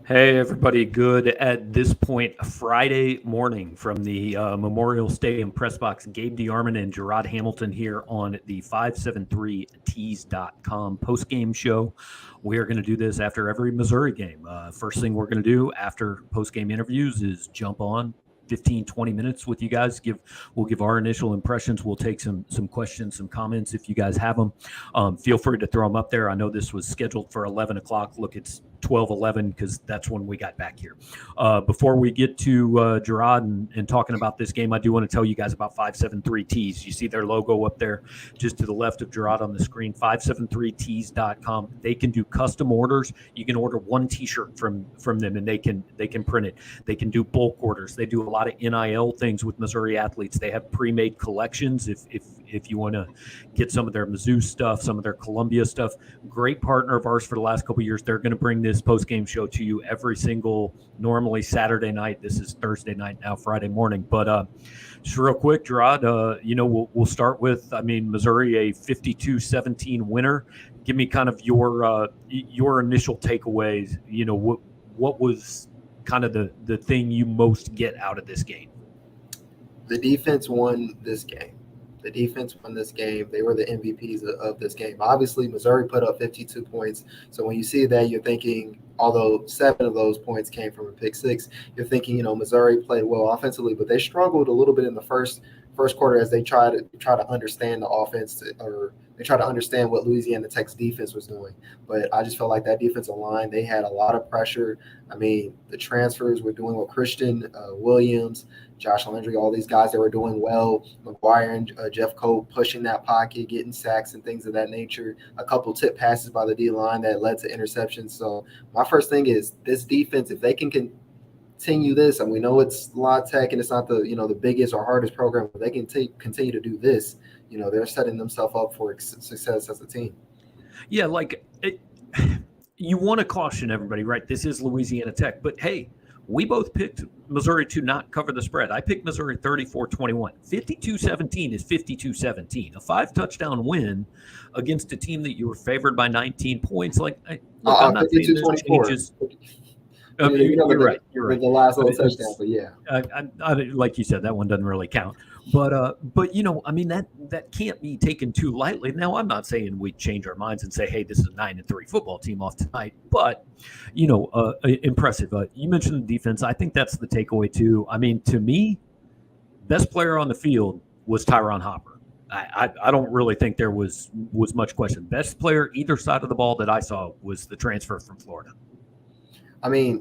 Hey, everybody. Good at this point, Friday morning from the Memorial Stadium press box. Gabe DeArmond and Jarod Hamilton here on the 573tees.com post-game show. We are going to do this after every Missouri game. First thing we're going to do after post-game interviews is jump on 15, 20 minutes with you guys. We'll give our initial impressions. We'll take some questions, some comments if you guys have them. Feel free to throw them up there. I know this was scheduled for 11 o'clock. Look, it's 12:11 because that's when we got back here. Before we get to Jarod and talking about this game, I do want to tell you guys about 573 Tees. You see their logo up there just to the left of Jarod on the screen, 573tees.com. They can do custom orders. You can order one T-shirt from them, and they can print it. They can do bulk orders. They do a lot of NIL things with Missouri athletes. They have pre-made collections if you want to get some of their Mizzou stuff, some of their Columbia stuff. Great partner of ours for the last couple of years. They're going to bring this post-game show to you every single, normally Saturday night. This is Thursday night now, Friday morning. But just real quick, Jarod, we'll start with, Missouri, a 52-17 winner. Give me kind of your initial takeaways. What was kind of the thing you most get out of this game? The defense won this game. The defense won this game. They were the MVPs of this game. Obviously, Missouri put up 52 points. So when you see that, you're thinking, although 7 of those points came from a pick six, you're thinking, Missouri played well offensively, but they struggled a little bit in the first quarter as they try to understand the offense, or they try to understand what Louisiana Tech's defense was doing. But I just felt like that defensive line, they had a lot of pressure. The transfers were doing well. Christian Williams, Josh Landry, all these guys that were doing well. McGuire and Jeff Cope pushing that pocket, getting sacks and things of that nature. A couple tip passes by the D-line that led to interceptions. So my first thing is this defense, if they can continue this, and we know it's La Tech and it's not the biggest or hardest program, but they can continue to do this, they're setting themselves up for success as a team. Yeah, you want to caution everybody, right? This is Louisiana Tech, but hey, we both picked Missouri to not cover the spread. I picked Missouri 34-21. 52-17 is 52-17. A 5-touchdown win against a team that you were favored by 19 points. I'm not saying this changes. You're right. With the last little touchdown, but yeah. Like you said, that one doesn't really count. But that can't be taken too lightly. Now, I'm not saying we change our minds and say, hey, this is a 9-3 football team off tonight. But, impressive. You mentioned the defense. I think that's the takeaway, too. To me, best player on the field was Tyron Hopper. I don't really think there was much question. Best player either side of the ball that I saw was the transfer from Florida.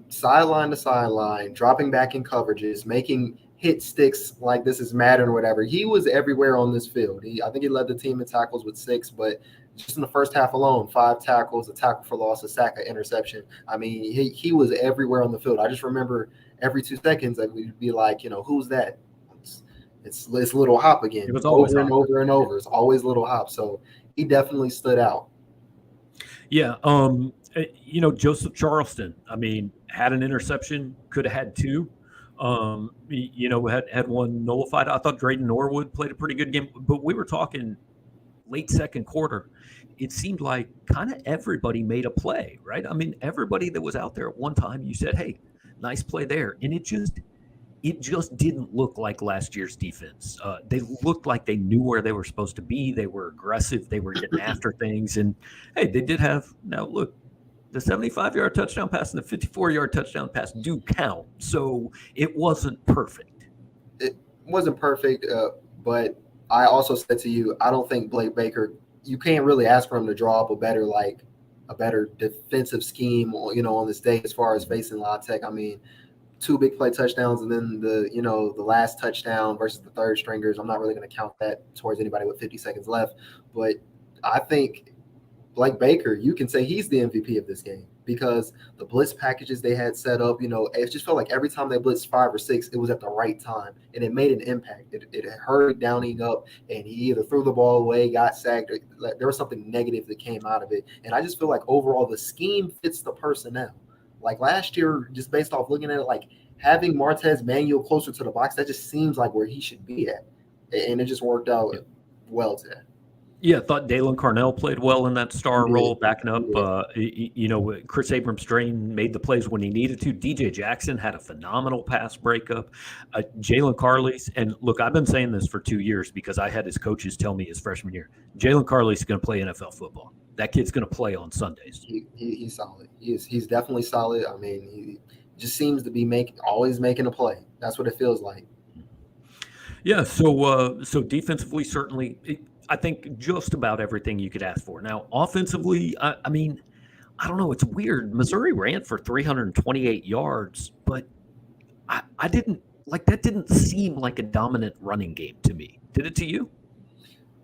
Sideline to sideline, dropping back in coverages, making hit sticks like this is Madden or whatever. He was everywhere on this field. I think he led the team in tackles with 6, but just in the first half alone, 5 tackles, a tackle for loss, a sack, an interception. He was everywhere on the field. I just remember every 2 seconds that we'd be like, who's that? It's Little Hop again. It was always over and over and over. It's always Little Hop. So he definitely stood out. Yeah. Joseph Charleston, had an interception, could have had 2. Had one nullified. I thought Drayden Norwood played a pretty good game, but we were talking late second quarter. It seemed like kind of everybody made a play, right? Everybody that was out there at one time, you said, hey, nice play there. And it just didn't look like last year's defense. They looked like they knew where they were supposed to be. They were aggressive. They were getting after things. And, hey, they did have – now, look, the 75-yard touchdown pass and the 54-yard touchdown pass do count. So it wasn't perfect. It wasn't perfect, but I also said to you, I don't think Blake Baker – you can't really ask for him to draw up a better defensive scheme, on this day as far as facing La Tech. 2 big play touchdowns, and then the last touchdown versus the third stringers. I'm not really going to count that towards anybody with 50 seconds left. But I think Blake Baker, you can say he's the MVP of this game because the blitz packages they had set up, it just felt like every time they blitzed 5 or 6, it was at the right time, and it made an impact. It hurried Downing up, and he either threw the ball away, got sacked, or there was something negative that came out of it. And I just feel like overall the scheme fits the personnel. Like last year, just based off looking at it, like having Martez Manuel closer to the box, that just seems like where he should be at. And it just worked out well today. Yeah, I thought Dalen Carnell played well in that star He role, did. backing He up. did. Chris Abrams-Drain made the plays when he needed to. DJ Jackson had a phenomenal pass breakup. Jalen Carley's, and look, I've been saying this for 2 years because I had his coaches tell me his freshman year, Jalen Carley's going to play NFL football. That kid's going to play on Sundays. He's solid. He's definitely solid. I mean, he just seems to be always making a play. That's what it feels like. Yeah, so defensively, certainly, I think just about everything you could ask for. Now, offensively, I mean, I don't know. It's weird. Missouri ran for 328 yards, but I didn't like that. Didn't seem like a dominant running game to me. Did it to you?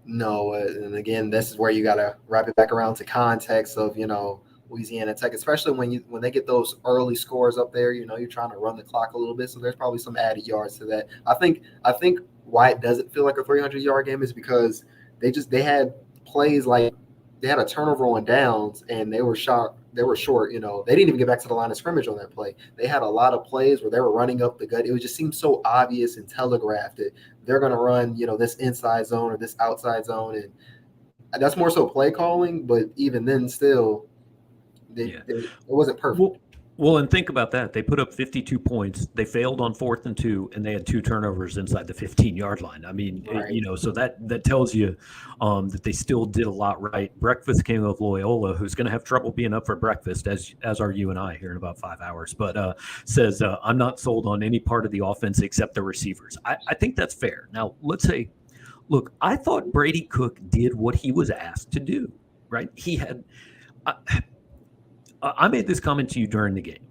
No, and again, this is where you got to wrap it back around to context of Louisiana Tech, especially when they get those early scores up there. You're trying to run the clock a little bit, so there's probably some added yards to that. I think why it doesn't feel like a 300-yard game is because they had plays like they had a turnover on downs and they were short. They didn't even get back to the line of scrimmage on that play. They had a lot of plays where they were running up the gut. It would just seem so obvious and telegraphed that they're going to run, this inside zone or this outside zone. And that's more so play calling. But even then, still, it wasn't perfect. Well, and think about that. They put up 52 points. They failed on 4th and 2, and they had 2 turnovers inside the 15-yard line. I mean, Right. So that tells you that they still did a lot right. Breakfast King of Loyola, who's going to have trouble being up for breakfast, as are you and I here in about 5 hours, but says, I'm not sold on any part of the offense except the receivers. I think that's fair. Now, let's say, look, I thought Brady Cook did what he was asked to do, right? He had I made this comment to you during the game.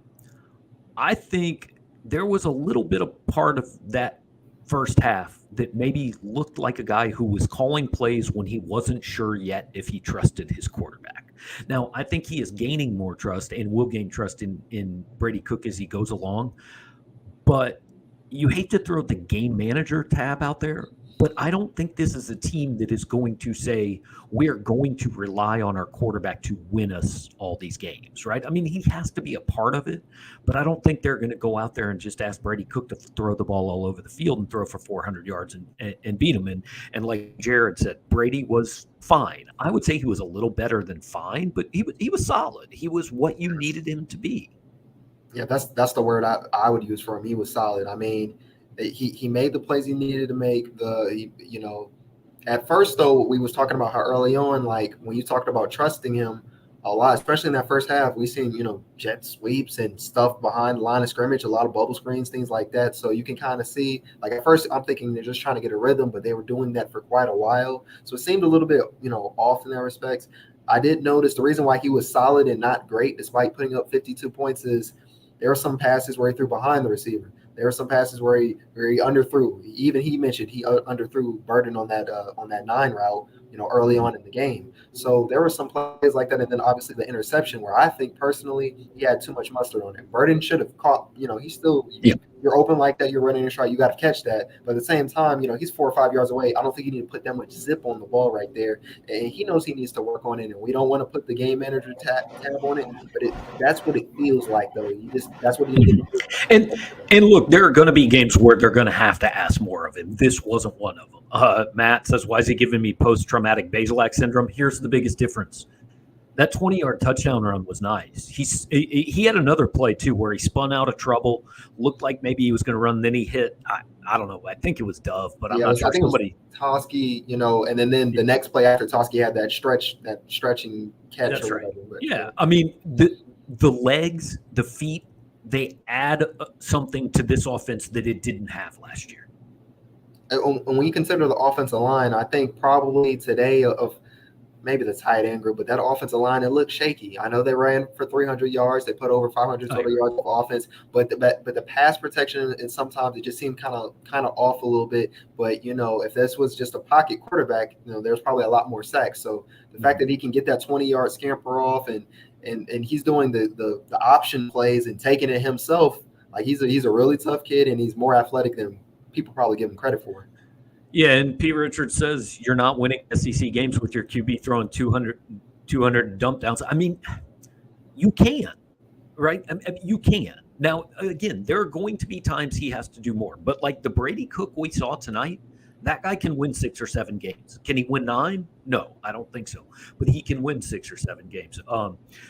I think there was a little bit of part of that first half that maybe looked like a guy who was calling plays when he wasn't sure yet if he trusted his quarterback. Now, I think he is gaining more trust and will gain trust in Brady Cook as he goes along. But you hate to throw the game manager tab out there, but I don't think this is a team that is going to say, we're going to rely on our quarterback to win us all these games, right? I mean, he has to be a part of it, but I don't think they're going to go out there and just ask Brady Cook to throw the ball all over the field and throw for 400 yards and beat him. And like Jarod said, Brady was fine. I would say he was a little better than fine, but he was solid. He was what you needed him to be. Yeah, that's the word I would use for him. He was solid. I mean, he made the plays he needed to make. At first though, we was talking about how early on, like when you talked about trusting him a lot, especially in that first half, we seen jet sweeps and stuff behind the line of scrimmage, a lot of bubble screens, things like that. So you can kind of see, like at first I'm thinking they're just trying to get a rhythm, but they were doing that for quite a while. So it seemed a little bit off in that respects. I did notice the reason why he was solid and not great despite putting up 52 points is there were some passes where he threw behind the receiver. There were some passes where he underthrew. Even he mentioned he underthrew Burden on that 9 route, early on in the game. So there were some plays like that, and then obviously the interception where I think personally he had too much mustard on it. Burden should have caught. He's still you're open like that. You're running a shot. You got to catch that. But at the same time, he's 4 or 5 yards away. I don't think you need to put that much zip on the ball right there. And he knows he needs to work on it. And we don't want to put the game manager tab on it. But that's what it feels like, though. That's what he needs to do. And look, there are going to be games where they're going to have to ask more of him. This wasn't one of them. Matt says, "Why is he giving me post-traumatic Basilak syndrome?" Here's the biggest difference. That 20-yard touchdown run was nice. He had another play, too, where he spun out of trouble, looked like maybe he was going to run, then he hit, I don't know, I think it was Dove, but I'm not sure. I think somebody, it was Toski, and then the next play after Toski had that stretching catch. That's right. I mean, the legs, the feet, they add something to this offense that it didn't have last year. And when you consider the offensive line, I think probably today of maybe the tight end group, but that offensive line, it looked shaky. I know they ran for 300 yards. They put over 500 total yards of offense, but the pass protection, and sometimes it just seemed kind of off a little bit. But, if this was just a pocket quarterback, there's probably a lot more sacks. So the fact that he can get that 20-yard scamper off and he's doing the option plays and taking it himself, like he's a really tough kid, and he's more athletic than people probably give him credit for. Yeah, and P. Richards says you're not winning SEC games with your QB throwing 200 dump downs. I mean, you can, right? I mean, you can. Now, again, there are going to be times he has to do more. But like the Brady Cook we saw tonight, That guy can win 6 or 7 games. Can he win 9? No, I don't think so. But he can win 6 or 7 games.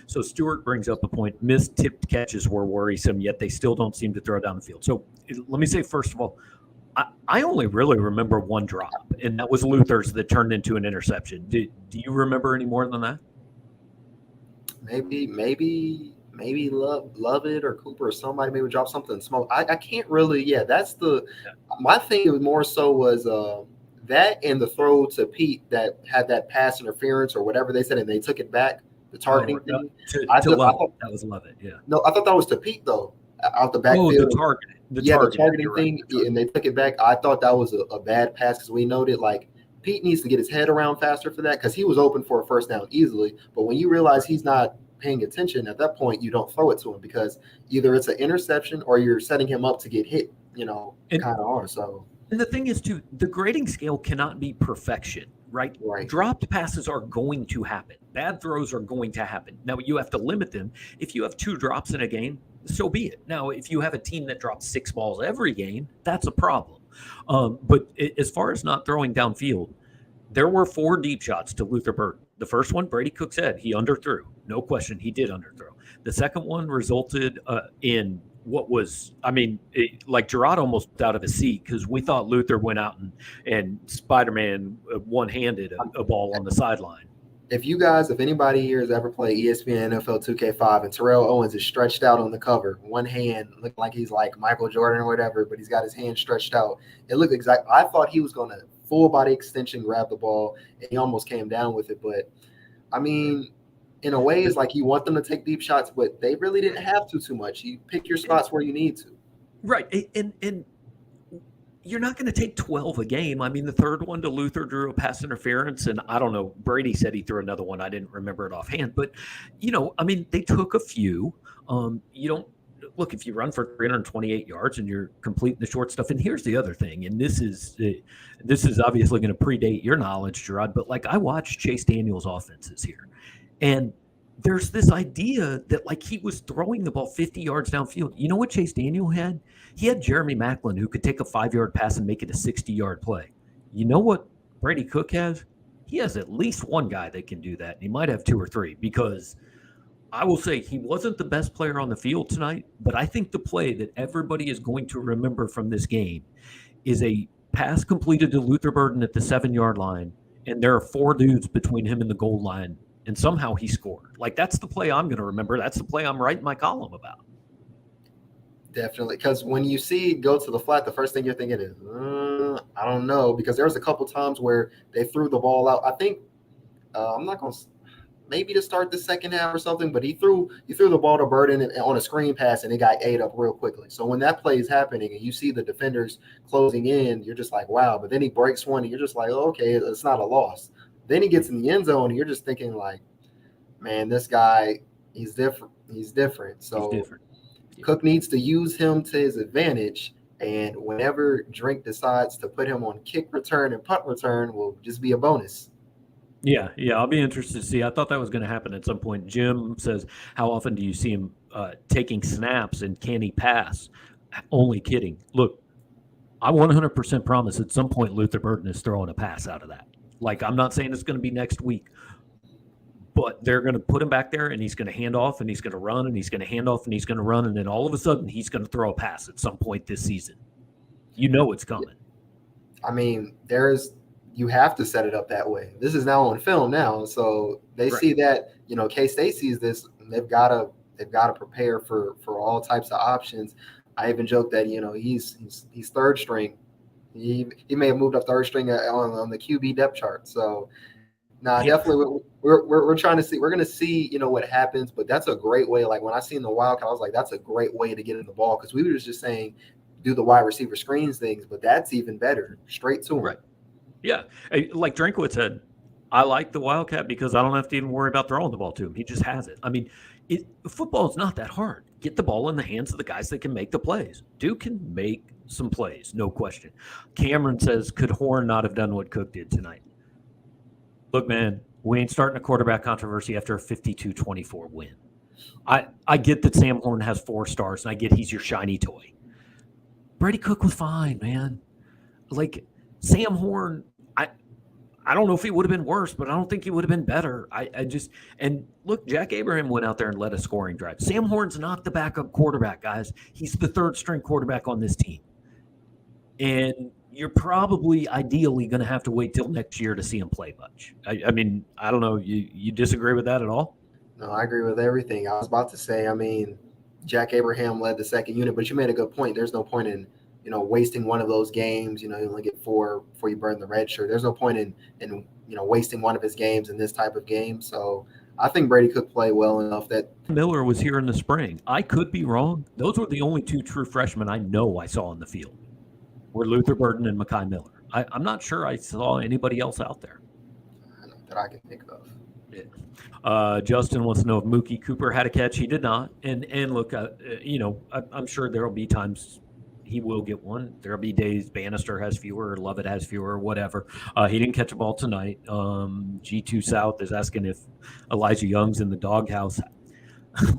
So Stewart brings up a point. Missed tipped catches were worrisome, yet they still don't seem to throw down the field. So let me say, first of all, I only really remember one drop, and that was Luther's that turned into an interception. Do you remember any more than that? Maybe love it or Cooper or somebody maybe drop something small. I can't really. Yeah, that's my thing. More so was that and the throw to Pete that had that pass interference or whatever they said, and they took it back. The targeting thing. I thought that was Love It. Yeah. No, I thought that was to Pete though, out the backfield. Oh, the targeting. The targeting thing, and they took it back. I thought that was a bad pass because we noted like Pete needs to get his head around faster for that because he was open for a first down easily. But when you realize he's not paying attention at that point, you don't throw it to him because either it's an interception or you're setting him up to get hit, kind of hard. So, and the thing is too, the grading scale cannot be perfection, right? Dropped passes are going to happen. Bad throws are going to happen. Now you have to limit them. If you have 2 drops in a game, so be it. Now, if you have a team that drops 6 balls every game, that's a problem. But as far as not throwing downfield, there were 4 deep shots to Luther Burden. The first one, Brady Cook said he underthrew. No question, he did underthrow. The second one resulted in what was, like Jarod almost out of his seat because we thought Luther went out and Spider-Man one-handed a ball on the sideline. If anybody here has ever played ESPN NFL 2K5 and Terrell Owens is stretched out on the cover, one hand looking like he's like Michael Jordan or whatever, but he's got his hand stretched out. It looked exact. I thought he was going to full body extension, grab the ball, and he almost came down with it. But in a way, it's like you want them to take deep shots, but they really didn't have to too much. You pick your spots where you need to. Right. And you're not going to take 12 a game. The third one to Luther drew a pass interference, and I don't know. Brady said he threw another one. I didn't remember it offhand, but they took a few. You don't look if you run for 328 yards and you're completing the short stuff. And here's the other thing, and this is obviously going to predate your knowledge, Jarod. But like I watched Chase Daniel's offenses here, and there's this idea that like he was throwing the ball 50 yards downfield. You know what Chase Daniel had? He had Jeremy Maclin who could take a 5-yard pass and make it a 60-yard play. You know what Brady Cook has? He has at least one guy that can do that. And he might have 2 or 3 because I will say he wasn't the best player on the field tonight, but I think the play that everybody is going to remember from this game is a pass completed to Luther Burden at the 7-yard line, and there are 4 dudes between him and the goal line. And somehow he scored. Like, that's the play I'm going to remember. That's the play I'm writing my column about. Definitely. Because when you see go to the flat, the first thing you're thinking is, I don't know. Because there was a couple times where they threw the ball out. I think I'm not going to maybe to start the second half or something, but he threw the ball to Burden on a screen pass, and it got ate up real quickly. So when that play is happening and you see the defenders closing in, you're just like, wow. But then he breaks one, and you're just like, oh, okay, it's not a loss. Then he gets in the end zone, and you're just thinking like, man, this guy, he's different. So he's different. Cook needs to use him to his advantage, and whenever Drink decides to put him on kick return and punt return will just be a bonus. Yeah, I'll be interested to see. I thought that was going to happen at some point. Jim says, how often do you see him taking snaps, and can he pass? Only kidding. Look, I 100% promise at some point Luther Burden is throwing a pass out of that. Like, I'm not saying it's going to be next week, but they're going to put him back there, and he's going to hand off, and he's going to run, and he's going to hand off, and he's going to run, and then all of a sudden he's going to throw a pass at some point this season. You know it's coming. You have to set it up that way. This is now on film now, so they see that, K-State sees this, and they've got to prepare for all types of options. I even joked that he's third string. He may have moved up third string on the QB depth chart. So, definitely we're trying to see. We're going to see what happens. But that's a great way. Like when I seen the Wildcat, I was like, that's a great way to get in the ball because we were just saying do the wide receiver screens things, but that's even better. Straight to him. Right. Yeah, like Drinkwitz said, I like the Wildcat because I don't have to even worry about throwing the ball to him. He just has it. Football is not that hard. Get the ball in the hands of the guys that can make the plays. Duke can make some plays, no question. Cameron says, could Horn not have done what Cook did tonight? Look, man, we ain't starting a quarterback controversy after a 52-24 win. I get that Sam Horn has 4 stars, and I get he's your shiny toy. Brady Cook was fine, man. Like, Sam Horn, I don't know if he would have been worse, but I don't think he would have been better. And look, Jack Abraham went out there and led a scoring drive. Sam Horn's not the backup quarterback, guys. He's the third string quarterback on this team. And you're probably ideally going to have to wait till next year to see him play much. I mean, I don't know. You disagree with that at all? No, I agree with everything. I was about to say, I mean, Jack Abraham led the second unit, but you made a good point. There's no point in, wasting one of those games. You only get 4 before you burn the red shirt. There's no point in wasting one of his games in this type of game. So I think Brady could play well enough that Miller was here in the spring. I could be wrong. Those were the only 2 true freshmen I know I saw on the field were Luther Burden and Mekhi Miller. I'm not sure I saw anybody else out there that I can think of. Yeah. Justin wants to know if Mookie Cooper had a catch. He did not. And look, I'm sure there will be times he will get one. There will be days Bannister has fewer, or Lovett has fewer, or whatever. He didn't catch a ball tonight. G2 South is asking if Elijah Young's in the doghouse.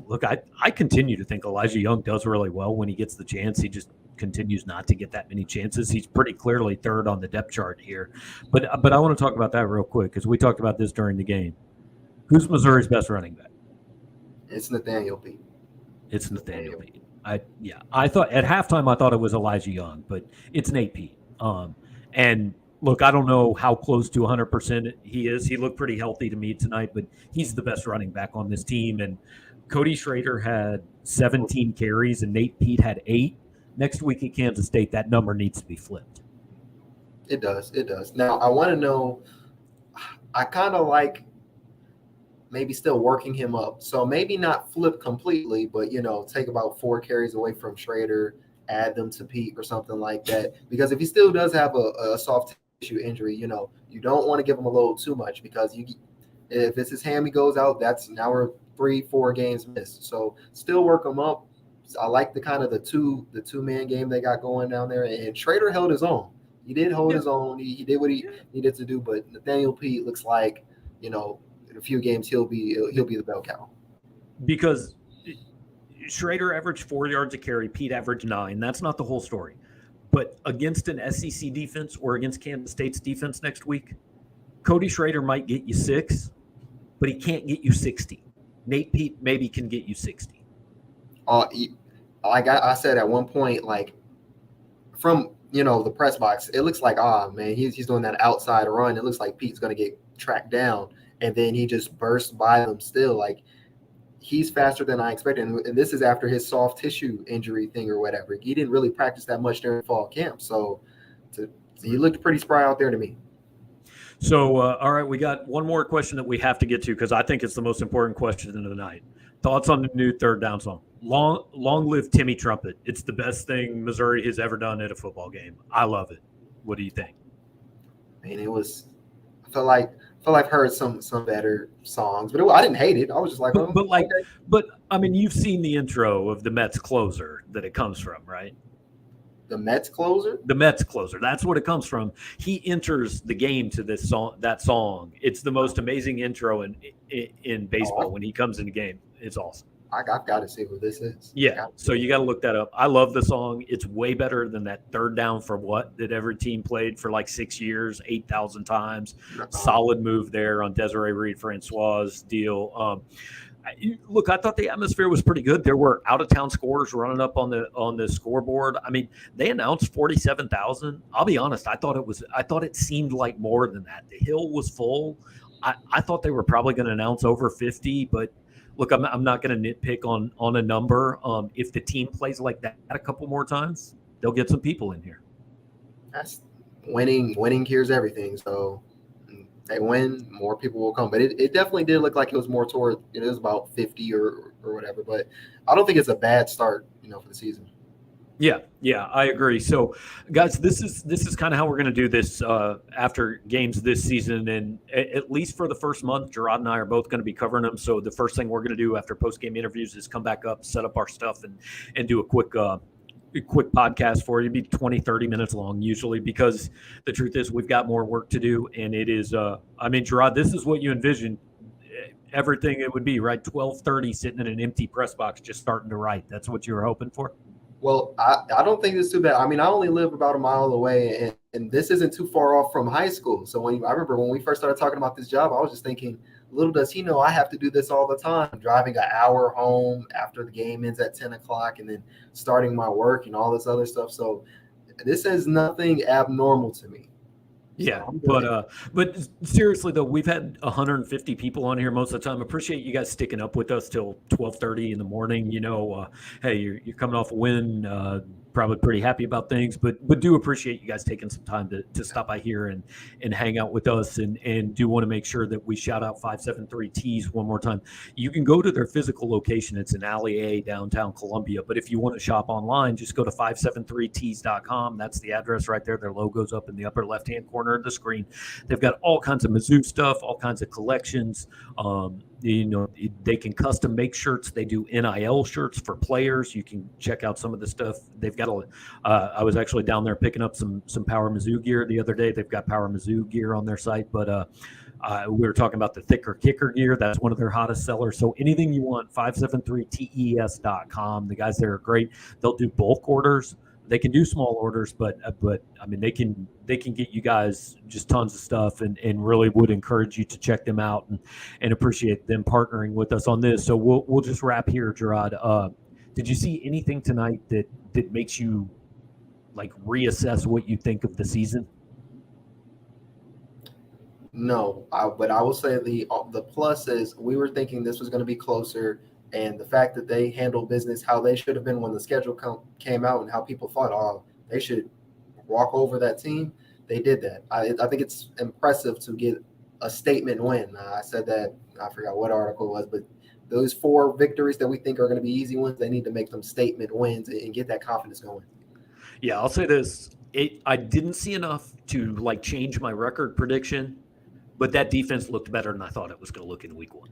Look, I continue to think Elijah Young does really well when he gets the chance. He just continues not to get that many chances. He's pretty clearly third on the depth chart here. But I want to talk about that real quick because we talked about this during the game. Who's Missouri's best running back? It's Nathaniel Pete. It's Nathaniel Pete. I thought at halftime I thought it was Elijah Young, but it's Nate Pete. And look, I don't know how close to 100% he is. He looked pretty healthy to me tonight, but he's the best running back on this team. And Cody Schrader had 17 carries and Nate Pete had 8. Next week at Kansas State, that number needs to be flipped. It does. It does. Now, I want to know, I kind of like maybe still working him up. So maybe not flip completely, but, take about 4 carries away from Schrader, add them to Pete or something like that. Because if he still does have a soft tissue injury, you don't want to give him a load too much because if it's his hammy goes out, that's now we're 3-4 games missed. So still work him up. I like the kind of the two-man game they got going down there. And Schrader held his own. He did hold his own. He did what he needed to do. But Nathaniel Pete looks like, in a few games he'll be the bell cow. Because Schrader averaged 4 yards a carry, Pete averaged 9. That's not the whole story. But against an SEC defense or against Kansas State's defense next week, Cody Schrader might get you 6, but he can't get you 60. Nate Pete maybe can get you 60. Like I said at one point, like from the press box, it looks like man, he's doing that outside run. It looks like Pete's going to get tracked down, and then he just bursts by them. Still, like he's faster than I expected, and this is after his soft tissue injury thing or whatever. He didn't really practice that much during fall camp, so he looked pretty spry out there to me. So, all right, we got one more question that we have to get to because I think it's the most important question of the night. Thoughts on the new third down song? Long live Timmy Trumpet. It's the best thing Missouri has ever done at a football game. I love it. What do you think? I mean, I felt like I heard some better songs, but I didn't hate it. I was just like, okay. But I mean, you've seen the intro of the Mets closer that it comes from, right? The Mets closer? The Mets closer. That's what it comes from. He enters the game to this song. That song. It's the most amazing intro in baseball when he comes in the game. It's awesome. I've got to see what this is. Yeah, so you got to look that up. I love the song. It's way better than that third down for what that every team played for like 6 years, 8,000 times. Solid move there on Desiree Reed-Francois' deal. Look, I thought the atmosphere was pretty good. There were out-of-town scores running up on the scoreboard. I mean, they announced 47,000. I'll be honest. I thought it seemed like more than that. The hill was full. I thought they were probably going to announce over 50, but look, I'm not going to nitpick on a number. If the team plays like that a couple more times, they'll get some people in here. That's winning. Winning cures everything. So they win, more people will come. But it definitely did look like it was more toward, it was about 50 or whatever. But I don't think it's a bad start, for the season. Yeah, I agree. So, guys, this is kind of how we're going to do this after games this season, and at least for the first month, Jarod and I are both going to be covering them. So the first thing we're going to do after post-game interviews is come back up, set up our stuff, and do a quick podcast for you. It'll be 20, 30 minutes long usually, because the truth is we've got more work to do, and it is Jarod, this is what you envisioned everything it would be, right? 12:30 sitting in an empty press box just starting to write. That's what you were hoping for? Well, I don't think it's too bad. I mean, I only live about a mile away, and this isn't too far off from high school. So I remember when we first started talking about this job, I was just thinking, little does he know I have to do this all the time, driving an hour home after the game ends at 10 o'clock and then starting my work and all this other stuff. So this is nothing abnormal to me. Yeah, So but seriously though, we've had 150 people on here most of the time. Appreciate you guys sticking up with us till 12:30 in the morning. Hey, you're coming off a win, probably pretty happy about things, but do appreciate you guys taking some time to stop by here and hang out with us, and do want to make sure that we shout out 573 Tees one more time. You can go to their physical location. It's in Alley A, downtown Columbia. But if you want to shop online, just go to 573tees.com. That's the address right there. Their logo's up in the upper left-hand corner of the screen. They've got all kinds of Mizzou stuff, all kinds of collections. They can custom make shirts. They do NIL shirts for players. You can check out some of the stuff. They've got I was actually down there picking up some Power Mizzou gear the other day. They've got Power Mizzou gear on their site, but we were talking about the thicker kicker gear. That's one of their hottest sellers. So anything you want, 573tes.com. The guys there are great. They'll do bulk orders. They can do small orders, but I mean, they can get you guys just tons of stuff, and really would encourage you to check them out and appreciate them partnering with us on this. So we'll just wrap here, Jarod. Did you see anything tonight that makes you like reassess what you think of the season? No, but I will say the plus is we were thinking this was going to be closer, and the fact that they handled business how they should have been when the schedule came out, and how people thought, oh, they should walk over that team. They did that. I think it's impressive to get a statement win. I said that, I forgot what article it was, but those 4 victories that we think are going to be easy ones, they need to make them statement wins and get that confidence going. Yeah, I'll say this. I didn't see enough to like change my record prediction, but that defense looked better than I thought it was going to look in week 1.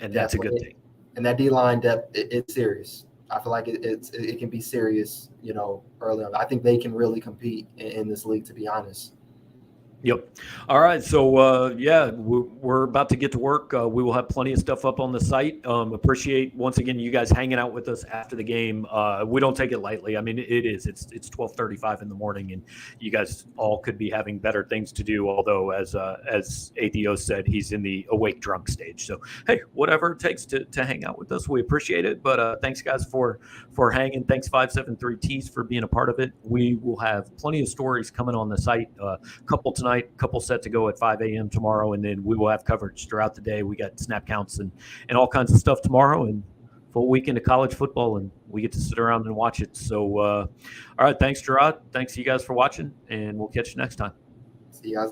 And that's a good thing. And that D-line depth, it's serious. I feel like it can be serious, early on. I think they can really compete in this league, to be honest. Yep. All right. So, we're about to get to work. We will have plenty of stuff up on the site. Appreciate, once again, you guys hanging out with us after the game. We don't take it lightly. I mean, it's 12:35 in the morning, and you guys all could be having better things to do. Although, as ATO said, he's in the awake drunk stage. So, hey, whatever it takes to hang out with us, we appreciate it. But thanks, guys, for hanging. Thanks, 573 Tees, for being a part of it. We will have plenty of stories coming on the site. A couple tonight. Couple set to go at 5 a.m. tomorrow, and then we will have coverage throughout the day. We got snap counts and all kinds of stuff tomorrow, and full weekend of college football, and we get to sit around and watch it. So, all right, thanks, Jarod. Thanks to you guys for watching, and we'll catch you next time. See you guys later.